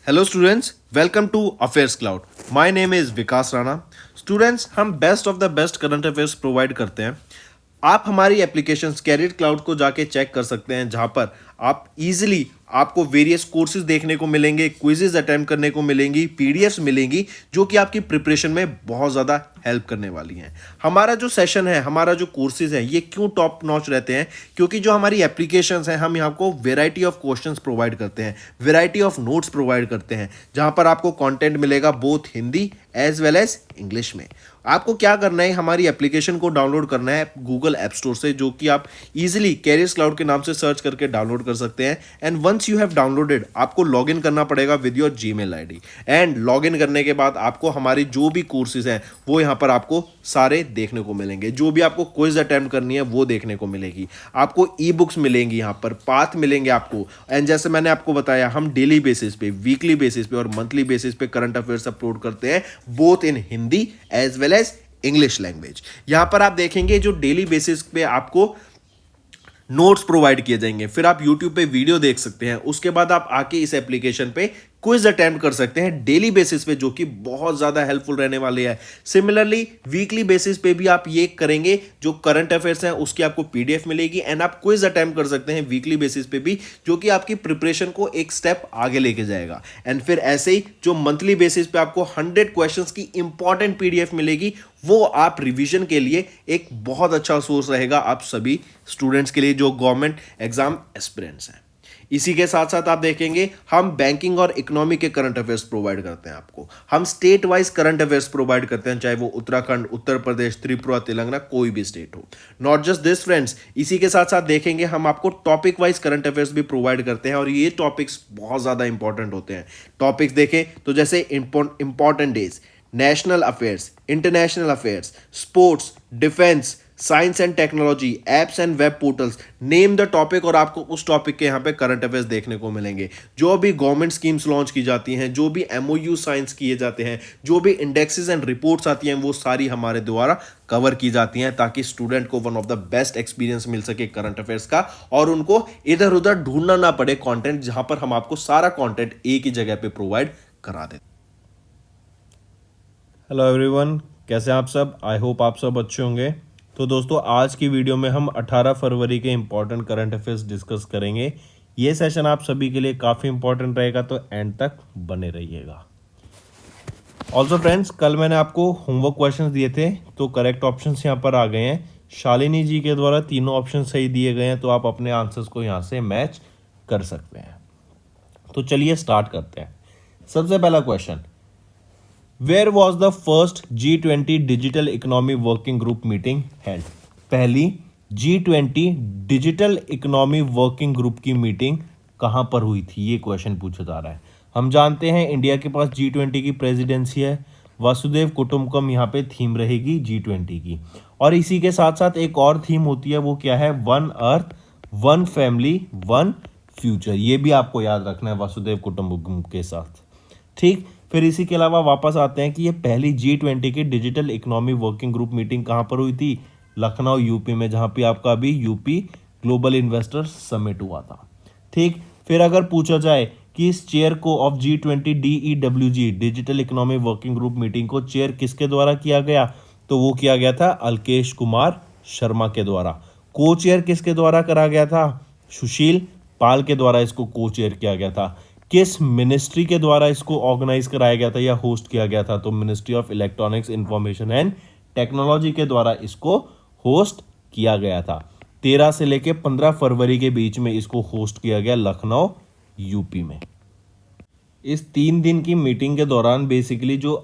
Hello students, welcome to Affairs Cloud. My name is Vikas Rana. Students, हम best of the best current affairs provide करते हैं। आप हमारी application career cloud को जाके चेक कर सकते हैं, जहां पर आप इजीली आपको वेरियस कोर्सेज देखने को मिलेंगे, क्विजेज अटेम्प्ट करने को मिलेंगी, पीडीएफ्स मिलेंगी जो कि आपकी प्रिपरेशन में बहुत ज़्यादा हेल्प करने वाली हैं। हमारा जो सेशन है, हमारा जो कोर्सेज है, ये क्यों टॉप नॉच रहते हैं? क्योंकि जो हमारी एप्लीकेशंस हैं, हम यहाँ को वेराइटी ऑफ क्वेश्चंस प्रोवाइड करते हैं, वेराइटी ऑफ नोट्स प्रोवाइड करते हैं, जहां पर आपको कंटेंट मिलेगा both Hindi as well as English में। आपको क्या करना है, हमारी एप्लीकेशन को डाउनलोड करना है गूगल ऐप स्टोर से, जो कि आप इजीली कैरियर्स क्लाउड के नाम से सर्च करके डाउनलोड कर सकते हैं। And once you have downloaded, आपको लॉगिन करना पड़ेगा with your Gmail ID. And login करने के बाद आपको हमारी जो भी कोर्सेज हैं वो यहाँ पर आपको सारे देखने को मिलेंगे। जो भी आपको क्विज अटेम्प्ट करनी है वो देखने को मिलेगी। आपको ई बुक्स मिलेंगी, यहाँ पर पाथ मिलेंगे आपको। एंड जैसे मैंने आपको बताया, हम डेली बेसिस पे, वीकली बेसिस पे और मंथली बेसिस पे करंट अफेयर्स अपलोड करते हैं, both in Hindi as well as English language. यहां पर आप देखेंगे जो डेली बेसिस पे आपको नोट्स प्रोवाइड किए जाएंगे, फिर आप यूट्यूब पे वीडियो देख सकते हैं, उसके बाद आप आके इस एप्लीकेशन पे क्विज अटेम्प्ट कर सकते हैं डेली बेसिस पे, जो कि बहुत ज़्यादा हेल्पफुल रहने वाले हैं। सिमिलरली वीकली बेसिस पे भी आप ये करेंगे, जो करंट अफेयर्स हैं उसकी आपको पीडीएफ मिलेगी एंड आप क्विज अटेम्प्ट कर सकते हैं वीकली बेसिस पे भी, जो कि आपकी प्रिपरेशन को एक स्टेप आगे लेके जाएगा। एंड फिर ऐसे ही जो मंथली बेसिस पे आपको 100 क्वेश्चंस की इंपॉर्टेंट पीडीएफ मिलेगी, वो आप रिवीजन के लिए एक बहुत अच्छा सोर्स रहेगा आप सभी स्टूडेंट्स के लिए जो गवर्नमेंट एग्जाम एस्पिरेंट्स हैं। इसी के साथ साथ आप देखेंगे, हम बैंकिंग और इकोनॉमी के करंट अफेयर्स प्रोवाइड करते हैं आपको। हम state wise current affairs provide करते हैं, चाहे वो उत्तराखंड, उत्तर प्रदेश, त्रिपुरा, तेलंगाना, कोई भी स्टेट हो। नॉट जस्ट दिस फ्रेंड्स, इसी के साथ साथ देखेंगे हम आपको टॉपिक वाइज करंट अफेयर्स भी प्रोवाइड करते हैं, और ये टॉपिक्स बहुत ज़्यादा इंपॉर्टेंट होते हैं। टॉपिक्स देखें तो जैसे important days, national affairs, international affairs, sports, defence, science and technology, apps and web portals, name the topic, और आपको उस टॉपिक के यहाँ पे करंट अफेयर्स देखने को मिलेंगे। जो भी गवर्नमेंट स्कीम्स लॉन्च की जाती हैं, जो भी एमओयू साइंस किए जाते हैं, जो भी इंडेक्सेस एंड रिपोर्ट्स आती हैं, वो सारी हमारे द्वारा कवर की जाती हैं, ताकि स्टूडेंट को one of the best experience मिल सके करंट अफेयर्स का, और उनको इधर उधर ढूंढना ना पड़े कंटेंट, जहां पर हम आपको सारा कंटेंट एक ही जगह पे प्रोवाइड करा देते। हेलो एवरीवन, कैसे हैं आप सब? आई होप आप सब अच्छे होंगे। तो दोस्तों, आज की वीडियो में हम 18 फरवरी के इंपॉर्टेंट करंट अफेयर्स डिस्कस करेंगे। ये सेशन आप सभी के लिए काफ़ी इंपॉर्टेंट रहेगा, तो एंड तक बने रहिएगा। ऑल्सो फ्रेंड्स, कल मैंने आपको होमवर्क क्वेश्चंस दिए थे, तो करेक्ट ऑप्शंस यहाँ पर आ गए हैं। शालिनी जी के द्वारा तीनों ऑप्शन सही दिए गए हैं, तो आप अपने आंसर्स को यहाँ से मैच कर सकते हैं। तो चलिए स्टार्ट करते हैं। सबसे पहला question, where was the first G20 digital economy working group meeting held? पहली G20 digital economy working group की मीटिंग कहां पर हुई थी? ये क्वेश्चन पूछा जा रहा है। हम जानते हैं इंडिया के पास G20 की प्रेसिडेंसी है, वसुदेव कुटुंबकम यहाँ पे थीम रहेगी G20 की। और इसी के साथ साथ एक और थीम होती है, वो क्या है? One earth, one family, one future. ये भी आपको याद रखना है वसुदेव कुटुंबकम के साथ। ठीक, फिर इसी के अलावा वापस आते हैं कि ये पहली G20 की digital economy working group meeting कहां पर हुई थी? लखनऊ यूपी में, जहां पे आपका अभी यूपी ग्लोबल इन्वेस्टर समिट हुआ था। ठीक, फिर अगर पूछा जाए कि इस चेयर को of G20 DEWG digital economy working group meeting को चेयर किसके द्वारा किया गया? तो वो किया गया था अल्केश कुमार शर्मा के द्वारा। को चेयर किसके द्वारा करा गया था? सुशील पाल के द्वारा इसको को चेयर किया गया था। किस मिनिस्ट्री के द्वारा इसको ऑर्गेनाइज कराया गया था या होस्ट किया गया था? तो ministry of electronics, information and technology के द्वारा इसको होस्ट किया गया था। 13 से लेकर 15 फरवरी के बीच में इसको होस्ट किया गया लखनऊ यूपी में। इस 3 दिन की मीटिंग के दौरान बेसिकली जो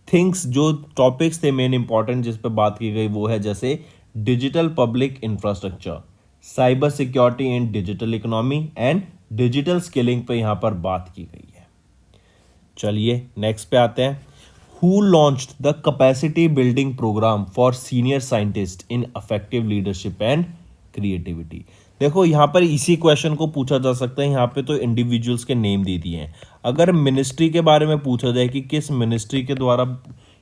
थिंग्स, जो टॉपिक्स थे मेन इंपॉर्टेंट जिस पर बात की गई, वो है जैसे digital public infrastructure, cyber security in digital economy and digital skilling पे यहाँ पर बात की गई है। चलिए नेक्स्ट पे आते हैं। Who launched the capacity building program for senior scientist in effective leadership and creativity? देखो, यहाँ पर इसी क्वेश्चन को पूछा जा सकता है। यहाँ पे तो इंडिविजुअल्स के नेम दे दिए हैं। अगर मिनिस्ट्री के बारे में पूछा जाए कि किस मिनिस्ट्री के द्वारा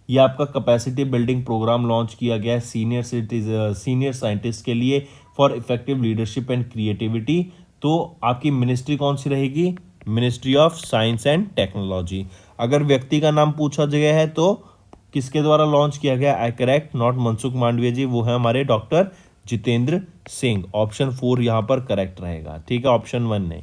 ये आपका कैपेसिटी बिल्डिंग प्रोग्राम लॉन्च किया गया है सीनियर साइंटिस्ट के लिए for effective leadership and creativity, तो आपकी मिनिस्ट्री कौन सी रहेगी? Ministry of science and technology. अगर व्यक्ति का नाम पूछा गया है तो किसके द्वारा लॉन्च किया गया? I correct, not Mansukh Mandaviya ji, वो है हमारे डॉक्टर जितेंद्र सिंह। ऑप्शन 4 यहाँ पर करेक्ट रहेगा, ठीक है, ऑप्शन 1 नहीं।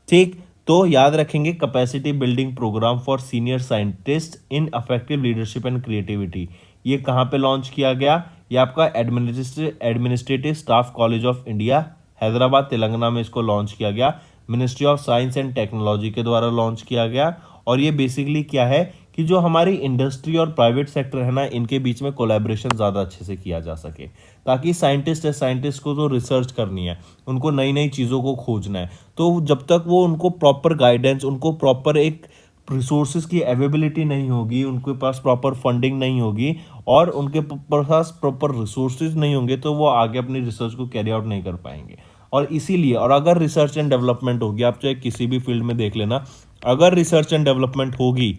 ठीक, तो याद रखेंगे capacity building program for senior scientist in affective leadership and creativity, ये कहाँ पे लॉन्च किया गया? ये आपका administrative staff college of India Hyderabad Telangana में इसको लॉन्च किया गया। Ministry of science and technology के द्वारा लॉन्च किया गया। और ये बेसिकली क्या है कि जो हमारी इंडस्ट्री और प्राइवेट सेक्टर है ना, इनके बीच में कोलैबोरेशन ज़्यादा अच्छे से किया जा सके, ताकि साइंटिस्ट को तो रिसर्च करनी है, उनको नई नई चीज़ों को खोजना है, तो जब तक वो उनको प्रॉपर गाइडेंस, उनको प्रॉपर एक रिसोर्सेज की अवेलेबिलिटी नहीं होगी, उनके पास प्रॉपर फंडिंग नहीं होगी और उनके पास प्रॉपर रिसोर्सेज नहीं होंगे, तो वो आगे अपनी रिसर्च को कैरी आउट नहीं कर पाएंगे। और इसीलिए, और अगर रिसर्च एंड डेवलपमेंट होगी, आप चाहे किसी भी फील्ड में देख लेना, अगर रिसर्च एंड डेवलपमेंट होगी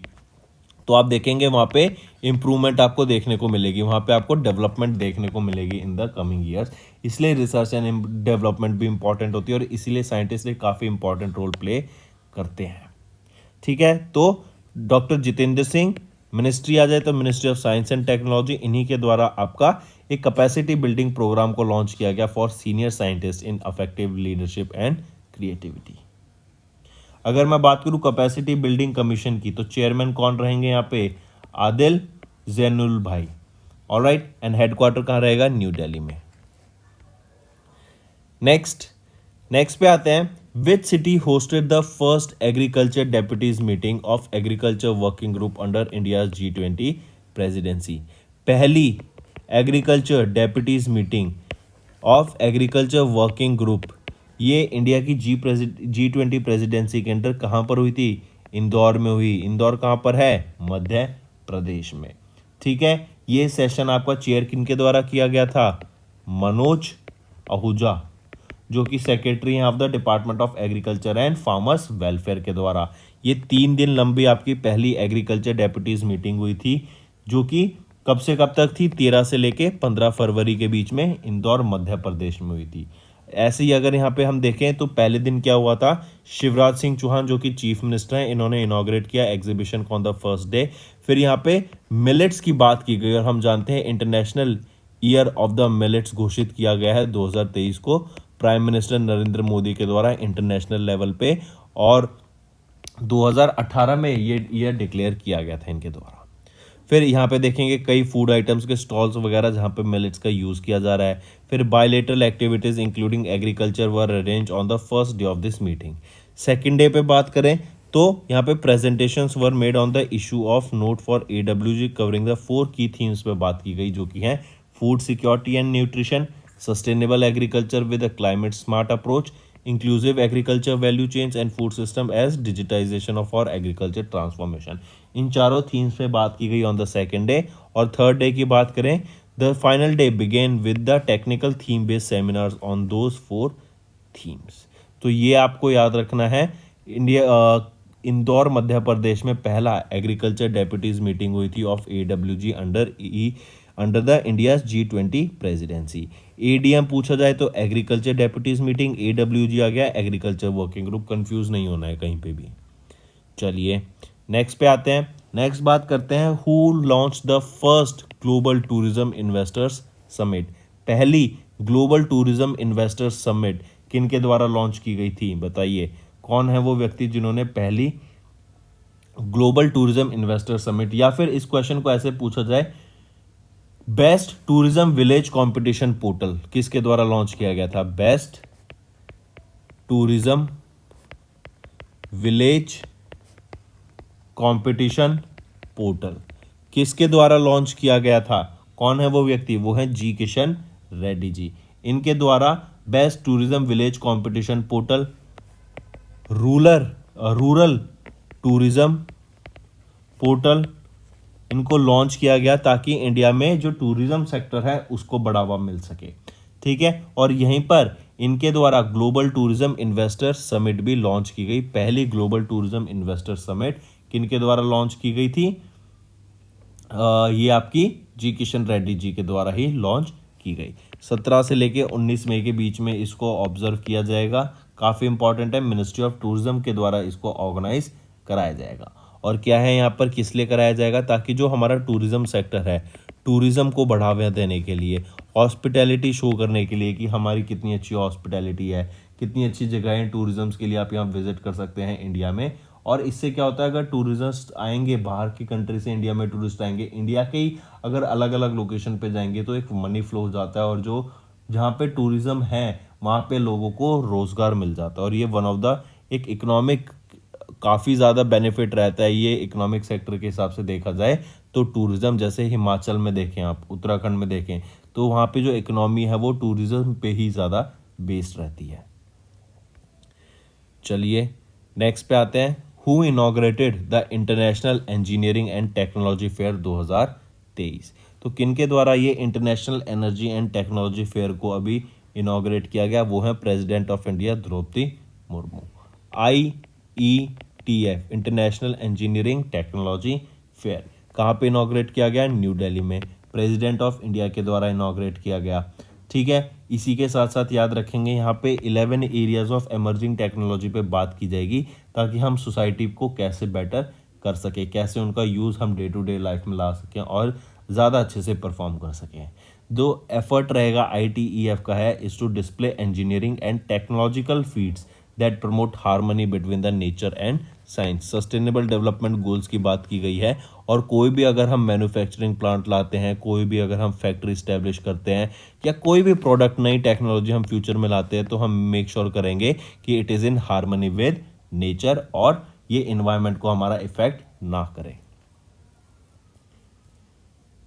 तो आप देखेंगे वहाँ पे इंप्रूवमेंट आपको देखने को मिलेगी, वहाँ पे आपको डेवलपमेंट देखने को मिलेगी इन द कमिंग ईयर्स। इसलिए रिसर्च एंड डेवलपमेंट भी इंपॉर्टेंट होती है और इसीलिए साइंटिस्ट काफ़ी इंपॉर्टेंट रोल प्ले करते हैं। ठीक है, तो डॉक्टर जितेंद्र सिंह, मिनिस्ट्री आ जाए तो ministry of science and technology, इन्हीं के द्वारा आपका एक कैपेसिटी बिल्डिंग प्रोग्राम को लॉन्च किया गया for senior scientist in affective leadership and creativity. अगर मैं बात करूं कैपेसिटी बिल्डिंग कमीशन की, तो चेयरमैन कौन रहेंगे यहाँ पे? आदिल जैनुल भाई। ऑलराइट, एंड हेडक्वार्टर कहाँ रहेगा? न्यू दिल्ली में। नेक्स्ट पे आते हैं, which city hosted the first agriculture deputies meeting of agriculture working group under India G20 presidency. पहली agriculture deputies meeting of agriculture working group, ये इंडिया की G20 प्रेसिडेंसी के अंदर कहाँ पर हुई थी? इंदौर में हुई। इंदौर कहाँ पर है? मध्य प्रदेश में। ठीक है, ये सेशन आपका चेयर किन के द्वारा किया गया था? मनोज आहूजा, जो कि सेक्रेटरी हैं of the department of agriculture and farmers welfare के द्वारा। ये 3 दिन लंबी आपकी पहली एग्रीकल्चर डेप्यूटीज मीटिंग हुई थी, जो कि कब से कब तक थी? 13 से लेके 15 फरवरी के बीच में इंदौर मध्य प्रदेश में हुई थी। ऐसे ही अगर यहाँ पे हम देखें तो पहले दिन क्या हुआ था? शिवराज सिंह चौहान, जो कि चीफ मिनिस्टर हैं, इन्होंने इनॉग्रेट किया exhibition on the first day. फिर यहाँ पे मिलेट्स की बात की गई और हम जानते हैं international year of the millets घोषित किया गया है 2023 को प्राइम मिनिस्टर नरेंद्र मोदी के द्वारा इंटरनेशनल लेवल पे, और 2018 में ये ईयर डिक्लेयर किया गया था इनके द्वारा। फिर यहाँ पे देखेंगे कई फूड आइटम्स के स्टॉल्स वगैरह जहाँ पे मिलेट्स का यूज़ किया जा रहा है। फिर bilateral activities including agriculture were arrange on the first day of this meeting. Second day पे बात करें तो यहाँ पे presentations were made on the issue of note for AWG covering the 4 की थीम्स पे बात की गई, जो कि हैं food security and nutrition, sustainable agriculture with a climate smart approach, inclusive agriculture value chains and food system as digitization of और agriculture transformation. इन चारों थीम्स पे बात की गई ऑन द सेकेंड डे। और थर्ड डे की बात करें, the final day begin with the technical theme based seminars on those 4 themes. तो ये आपको याद रखना है, इंदौर मध्य प्रदेश में पहला एग्रीकल्चर डेप्यूटीज मीटिंग हुई थी of AWG under the India G20 presidency. ADM पूछा जाए तो एग्रीकल्चर डेप्यूटीज मीटिंग, AWG आ गया एग्रीकल्चर वर्किंग ग्रुप, कंफ्यूज नहीं होना है कहीं पे भी। चलिए नेक्स्ट पे आते हैं। नेक्स्ट बात करते हैं, who launch the first global tourism investors summit. पहली ग्लोबल टूरिज्म इन्वेस्टर्स समिट किन के द्वारा लॉन्च की गई थी? बताइए कौन है वो व्यक्ति जिन्होंने पहली ग्लोबल टूरिज्म इन्वेस्टर समिट, या फिर इस क्वेश्चन को ऐसे पूछा जाए, best tourism village competition portal किसके द्वारा लॉन्च किया गया था? Best tourism village competition portal किसके द्वारा लॉन्च किया गया था? कौन है वो व्यक्ति? वो है जी किशन रेड्डी जी। इनके द्वारा best tourism village competition portal, rural tourism portal इनको लॉन्च किया गया, ताकि इंडिया में जो टूरिज्म सेक्टर है उसको बढ़ावा मिल सके। ठीक है, और यहीं पर इनके द्वारा ग्लोबल टूरिज्म इन्वेस्टर समिट भी लॉन्च की गई। पहली ग्लोबल टूरिज्म इन्वेस्टर समिट किनके द्वारा लॉन्च की गई थी? ये आपकी जी किशन रेड्डी जी के द्वारा ही लॉन्च की गई। 17 से लेके 19 मई के बीच में इसको ऑब्जर्व किया जाएगा, काफ़ी इंपॉर्टेंट है, मिनिस्ट्री ऑफ टूरिज्म के द्वारा इसको ऑर्गेनाइज कराया जाएगा। और क्या है यहाँ पर, किस लिए कराया जाएगा, ताकि जो हमारा टूरिज्म सेक्टर है, टूरिज्म को बढ़ावा देने के लिए, हॉस्पिटैलिटी शो करने के लिए कि हमारी कितनी अच्छी हॉस्पिटैलिटी है, कितनी अच्छी जगहें टूरिज्म के लिए आप यहाँ विजिट कर सकते हैं इंडिया में। और इससे क्या होता है, अगर टूरिस्ट आएंगे बाहर की कंट्री से, इंडिया में टूरिस्ट आएंगे, इंडिया के ही अगर अलग अलग लोकेशन पे जाएंगे तो एक मनी फ्लो हो जाता है, और जो जहाँ पे टूरिज्म है वहाँ पे लोगों को रोजगार मिल जाता है। और ये वन ऑफ द एक इकोनॉमिक काफ़ी ज़्यादा बेनिफिट रहता है ये इकोनॉमिक सेक्टर के हिसाब से देखा जाए तो। टूरिज्म जैसे हिमाचल में देखें, आप उत्तराखंड में देखें, तो वहाँ पे जो इकोनॉमी है वो टूरिज्म पे ही ज़्यादा बेस्ड रहती है। चलिए नेक्स्ट पे आते हैं। Who inaugurated the international engineering and technology fair 2023। तो किन के द्वारा ये international energy and technology fair को अभी इनॉग्रेट किया गया, वो है president of India Draupadi Murmu. IETF international engineering technology fair कहाँ पे इनॉग्रेट किया गया, न्यू दिल्ली में, प्रेसिडेंट ऑफ इंडिया के द्वारा इनॉग्रेट किया गया। ठीक है, इसी के साथ साथ याद रखेंगे यहाँ पे 11 एरियाज ऑफ एमर्जिंग टेक्नोलॉजी पे बात की जाएगी, ताकि हम सोसाइटी को कैसे बेटर कर सके, कैसे उनका यूज़ हम डे टू डे लाइफ में ला सकें और ज़्यादा अच्छे से परफॉर्म कर सकें। जो एफर्ट रहेगा ITEF का है, is to display engineering and technological feats that promote harmony between the nature and science. Sustainable development goals की बात की गई है। और कोई भी अगर हम मैन्युफैक्चरिंग प्लांट लाते हैं, कोई भी अगर हम फैक्ट्री स्टैब्लिश करते हैं, या कोई भी प्रोडक्ट, नई टेक्नोलॉजी हम फ्यूचर में लाते हैं, तो हम मेक श्योर करेंगे कि it is in harmony with nature और ये इन्वायरमेंट को हमारा इफेक्ट ना करे।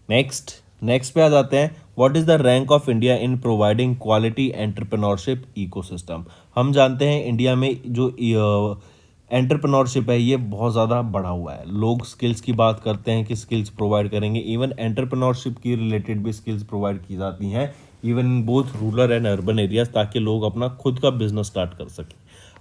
नेक्स्ट पे आ जाते हैं। What is the rank of India in providing quality entrepreneurship ecosystem. हम जानते हैं इंडिया में जो एंटरप्रेन्योरशिप है ये बहुत ज़्यादा बढ़ा हुआ है। लोग स्किल्स की बात करते हैं कि स्किल्स प्रोवाइड करेंगे, इवन एंटरप्रेन्योरशिप की रिलेटेड भी स्किल्स प्रोवाइड की जाती हैं, even in both rural and urban areas, ताकि लोग अपना खुद का बिजनेस स्टार्ट कर सकें।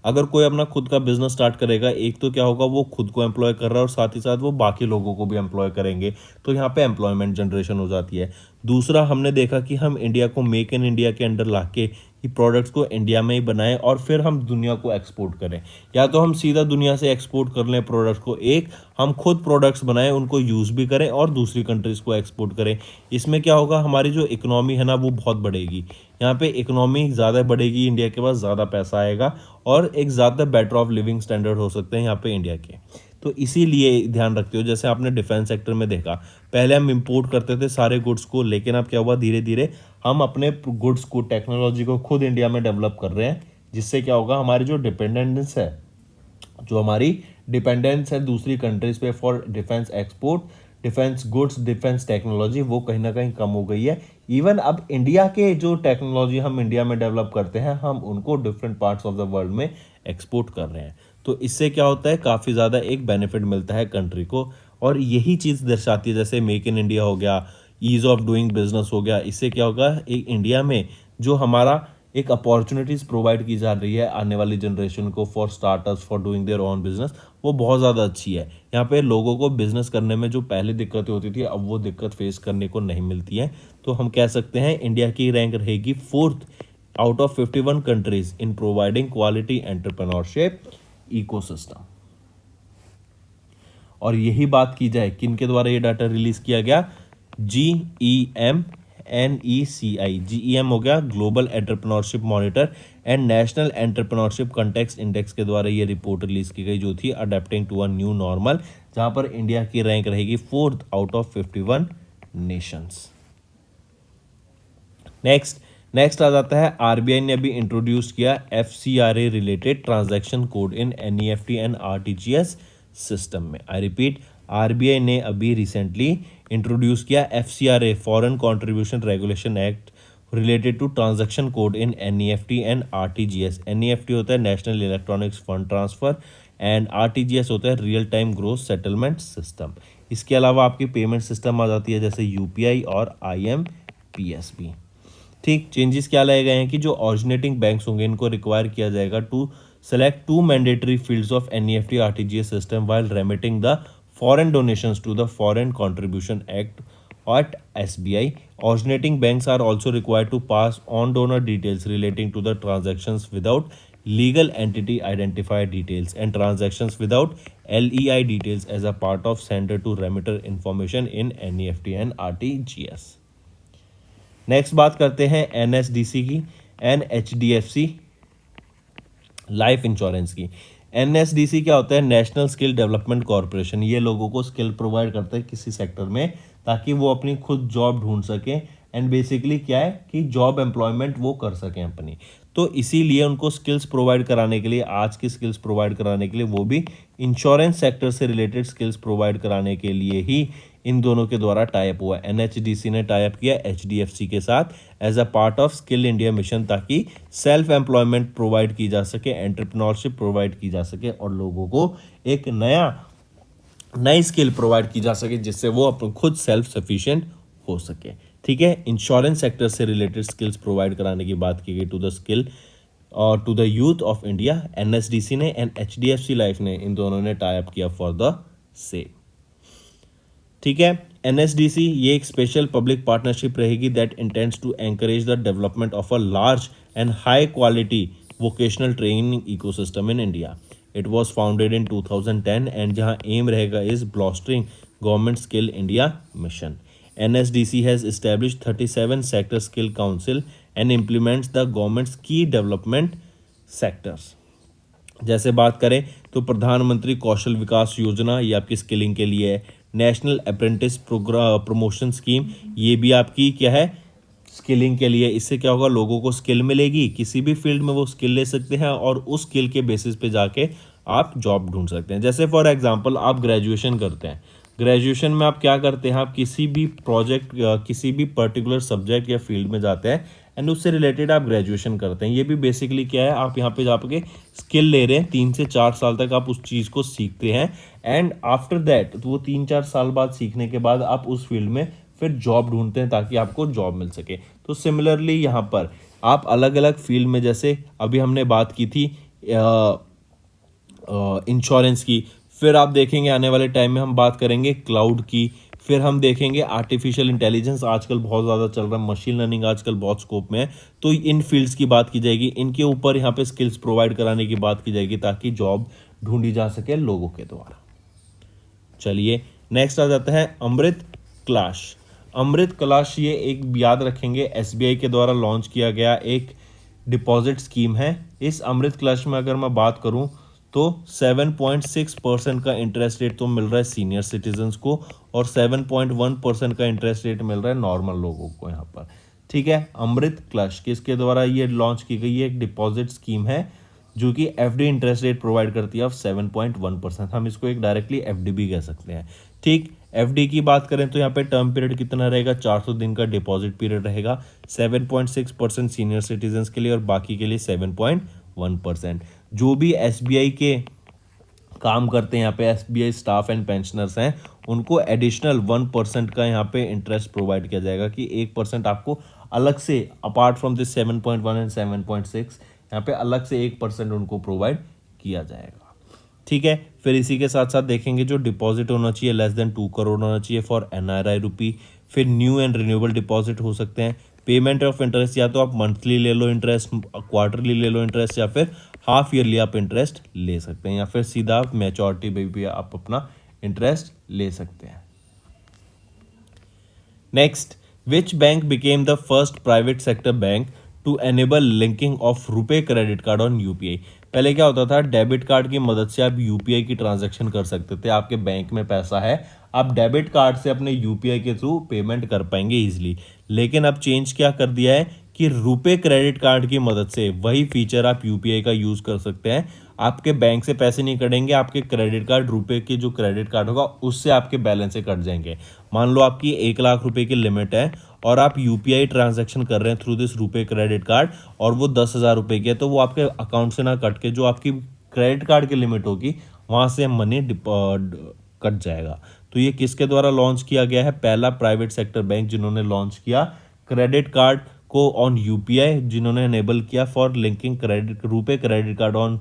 अगर कोई अपना खुद का बिजनेस स्टार्ट करेगा, एक तो क्या होगा, वो खुद को एम्प्लॉय कर रहा है और साथ ही साथ वो बाकी लोगों को भी एम्प्लॉय करेंगे, तो यहाँ पे एम्प्लॉयमेंट जनरेशन हो जाती है। दूसरा, हमने देखा कि हम इंडिया को मेक इन इंडिया के अंडर लाके कि प्रोडक्ट्स को इंडिया में ही बनाएं और फिर हम दुनिया को एक्सपोर्ट करें, या तो हम सीधा दुनिया से एक्सपोर्ट कर लें प्रोडक्ट्स को, एक हम खुद प्रोडक्ट्स बनाएं, उनको यूज़ भी करें और दूसरी कंट्रीज़ को एक्सपोर्ट करें। इसमें क्या होगा, हमारी जो इकोनॉमी है ना वो बहुत बढ़ेगी। यहाँ पे इकोनॉमी ज़्यादा बढ़ेगी, इंडिया के पास ज़्यादा पैसा आएगा और एक ज़्यादा बेटर ऑफ लिविंग स्टैंडर्ड हो सकते हैं यहाँ पे इंडिया के। तो इसीलिए ध्यान रखते हो, जैसे आपने डिफेंस सेक्टर में देखा, पहले हम इंपोर्ट करते थे सारे गुड्स को, लेकिन अब क्या हुआ, धीरे धीरे हम अपने गुड्स को, टेक्नोलॉजी को खुद इंडिया में डेवलप कर रहे हैं, जिससे क्या होगा, हमारी जो डिपेंडेंस है दूसरी कंट्रीज पे for defence export, defence goods, defence technology, वो कहीं ना कहीं कम हो गई है। इवन अब इंडिया के जो टेक्नोलॉजी हम इंडिया में डेवलप करते हैं, हम उनको different parts of the world में एक्सपोर्ट कर रहे हैं। तो इससे क्या होता है, काफ़ी ज़्यादा एक बेनिफिट मिलता है कंट्री को। और यही चीज़ दर्शाती है, जैसे मेक इन इंडिया हो गया, ईज़ ऑफ डूइंग बिजनेस हो गया, इससे क्या होगा, एक इंडिया में जो हमारा एक अपॉर्चुनिटीज़ प्रोवाइड की जा रही है आने वाली जनरेशन को for startups, for doing their own business, वो बहुत ज़्यादा अच्छी है। यहाँ पे लोगों को बिजनेस करने में जो पहले दिक्कतें होती थी, अब वो दिक्कत फेस करने को नहीं मिलती है। तो हम कह सकते हैं इंडिया की रैंक रहेगी 4th out of 51 countries in providing quality entrepreneurship ecosystem. और यही बात की जाए किनके द्वारा ये डाटा रिलीज किया गया, GEMNECI हो गया, global entrepreneurship monitor and national entrepreneurship context index के द्वारा ये रिपोर्ट रिलीज की गई, जो थी adapting to a new normal, जहां पर इंडिया की रैंक रहेगी 4th out of 51 nations. Next आ जाता है, RBI ने अभी इंट्रोड्यूस किया FCRA related transaction code in NEFT and RTGS system में। आई रिपीट, RBI ने अभी रिसेंटली इंट्रोड्यूस किया FCRA foreign contribution regulation act related to transaction code in NEFT and RTGS। NEFT होता है national electronics fund transfer and RTGS होता है real time gross settlement system. इसके अलावा आपकी पेमेंट सिस्टम आ जाती है, जैसे UPI और IMPS भी। ठीक, चेंजेस क्या लाए गए हैं कि जो ऑरिजिनेटिंग बैंक्स होंगे, इनको रिक्वायर किया जाएगा to select 2 mandatory fields of NEFT RTGS system while remitting the foreign donations to the foreign contribution act at SBI. Originating banks are also required to pass on donor details relating to the transactions without legal entity identifier details and transactions without LEI details as a part of sender to remitter information in NEFT and RTGS. Next बात करते हैं NSDC की, NHDFC life insurance की। NSDC क्या होता है? National skill development corporation. ये लोगों को स्किल प्रोवाइड करता है किसी सेक्टर में ताकि वो अपनी खुद जॉब ढूंढ सकें एंड बेसिकली क्या है कि जॉब एम्प्लॉयमेंट वो कर सकें अपनी। तो इसीलिए उनको स्किल्स प्रोवाइड कराने के लिए, आज की स्किल्स प्रोवाइड कराने के लिए, वो भी इंश्योरेंस सेक्टर से रिलेटेड स्किल्स प्रोवाइड कराने के लिए ही इन दोनों के द्वारा टाइप हुआ। NHDC ने टाइप किया HDFC के साथ as a part of skill India mission, ताकि सेल्फ एम्प्लॉयमेंट प्रोवाइड की जा सके, एंटरप्रेन्योरशिप प्रोवाइड की जा सके और लोगों को एक नई स्किल प्रोवाइड की जा सके जिससे वो अपन खुद सेल्फ सफिशिएंट हो सके। ठीक है, इंश्योरेंस सेक्टर से रिलेटेड स्किल्स प्रोवाइड कराने की बात की गई टू द स्किल और to the youth of India. NSDC ने एंड HDFC लाइफ ने, इन दोनों ने टाई अप किया फॉर द सेम। ठीक है, NSDC ये एक स्पेशल पब्लिक पार्टनरशिप रहेगी that intends to encourage the development of a large and high quality vocational training ecosystem in India. It was founded in 2010 and जहां aim रहेगा is bolstering government skill India mission. NSDC has established 37 sector skill council and implements the government's key development sectors। जैसे बात करें तो प्रधानमंत्री कौशल विकास योजना, ये आपकी स्किलिंग के लिए है। National apprentice program promotion scheme, ये भी आपकी क्या है? स्किलिंग के लिए। इससे क्या होगा? लोगों को स्किल मिलेगी, किसी भी फील्ड में वो स्किल ले सकते हैं और उस स्किल के बेसिस पे जाके आप जॉब ढूंढ सकते हैं। जैसे फॉर एग्जांपल आप ग्रेजुएशन करते हैं, ग्रेजुएशन में आप क्या करते हैं? आप किसी भी प्रोजेक्ट, किसी भी पर्टिकुलर सब्जेक्ट या फील्ड में जाते हैं एंड उससे रिलेटेड आप ग्रेजुएशन करते हैं। ये भी बेसिकली क्या है? आप यहाँ पे जाके स्किल ले रहे हैं, 3 से 4 साल तक आप उस चीज़ को सीखते हैं एंड आफ्टर दैट तो वो 3-4 साल बाद सीखने के बाद आप उस फील्ड में फिर जॉब ढूंढते हैं ताकि आपको जॉब मिल सके। तो सिमिलरली यहाँ पर आप अलग अलग फील्ड में, जैसे अभी हमने बात की थी इंश्योरेंस की, फिर आप देखेंगे आने वाले टाइम में हम बात करेंगे क्लाउड की, फिर हम देखेंगे आर्टिफिशियल इंटेलिजेंस आजकल बहुत ज़्यादा चल रहा है, मशीन लर्निंग आजकल बहुत स्कोप में है, तो इन फील्ड्स की बात की जाएगी, इनके ऊपर यहाँ पे स्किल्स प्रोवाइड कराने की बात की जाएगी ताकि जॉब ढूंढी जा सके लोगों के द्वारा। चलिए नेक्स्ट आ जाता है अमृत कलश। अमृत कलश ये एक याद रखेंगे SBI के द्वारा लॉन्च किया गया एक डिपॉजिट स्कीम है। इस अमृत कलश में अगर मैं बात करूं तो 7.6% का इंटरेस्ट रेट तो मिल रहा है सीनियर सिटीजन्स को और 7.1% का इंटरेस्ट रेट मिल रहा है नॉर्मल लोगों को यहाँ पर। ठीक है, अमृत कलश किसके द्वारा ये लॉन्च की गई है? एक डिपॉजिट स्कीम है जो कि FD इंटरेस्ट रेट प्रोवाइड करती है ऑफ 7.1%। हम इसको एक डायरेक्टली FD भी कह सकते हैं। ठीक, FD की बात करें तो यहाँ पे टर्म पीरियड कितना रहेगा? 400 दिन का डिपॉजिट पीरियड रहेगा। 7.6% सीनियर सिटीजन्स के लिए और बाकी के लिए 7.1%। जो भी SBI के काम करते हैं यहाँ पे, SBI स्टाफ एंड पेंशनर्स हैं, उनको एडिशनल 1% का यहाँ पे इंटरेस्ट प्रोवाइड किया जाएगा कि 1% आपको अलग से, अपार्ट फ्रॉम दिस 7.1 एंड 7.6, यहाँ पे अलग से 1% उनको प्रोवाइड किया जाएगा। ठीक है, फिर इसी के साथ साथ देखेंगे जो डिपॉजिट होना चाहिए लेस देन 2 करोड़ होना चाहिए फॉर NRI रुपी। फिर न्यू एंड रिन्यूएबल डिपॉजिट हो सकते हैं। पेमेंट ऑफ इंटरेस्ट या तो आप मंथली ले लो इंटरेस्ट, क्वार्टरली ले लो इंटरेस्ट, या फिर हाफ ईयरली आप इंटरेस्ट ले सकते हैं, या फिर सीधा मैच्योरिटी पे भी आप अपना इंटरेस्ट ले सकते हैं। Next, which bank became the first private sector bank to enable linking of RuPay credit card on UPI। पहले क्या होता था? डेबिट कार्ड की मदद से आप UPI की ट्रांजैक्शन कर सकते थे। आपके बैंक में पैसा है, आप डेबिट कार्ड से अपने UPI के थ्रू पेमेंट कर पाएंगे इजीली। लेकिन अब चेंज क्या कर दिया है कि रुपे क्रेडिट कार्ड की मदद से वही फीचर आप UPI का यूज़ कर सकते हैं। आपके बैंक से पैसे नहीं कटेंगे, आपके क्रेडिट कार्ड, रुपए के जो क्रेडिट कार्ड होगा उससे आपके बैलेंस से कट जाएंगे। मान लो आपकी 1 लाख रुपए की लिमिट है और आप UPI ट्रांजैक्शन कर रहे हैं through this RuPay credit card और वो 10,000 रुपये की है, तो वो आपके अकाउंट से ना कट के जो आपकी क्रेडिट कार्ड की लिमिट होगी वहाँ से मनी कट जाएगा। तो ये किसके द्वारा लॉन्च किया गया है? पहला प्राइवेट सेक्टर बैंक जिन्होंने लॉन्च किया क्रेडिट कार्ड को ऑन UPI, जिन्होंने एनेबल किया for linking credit RuPay credit card on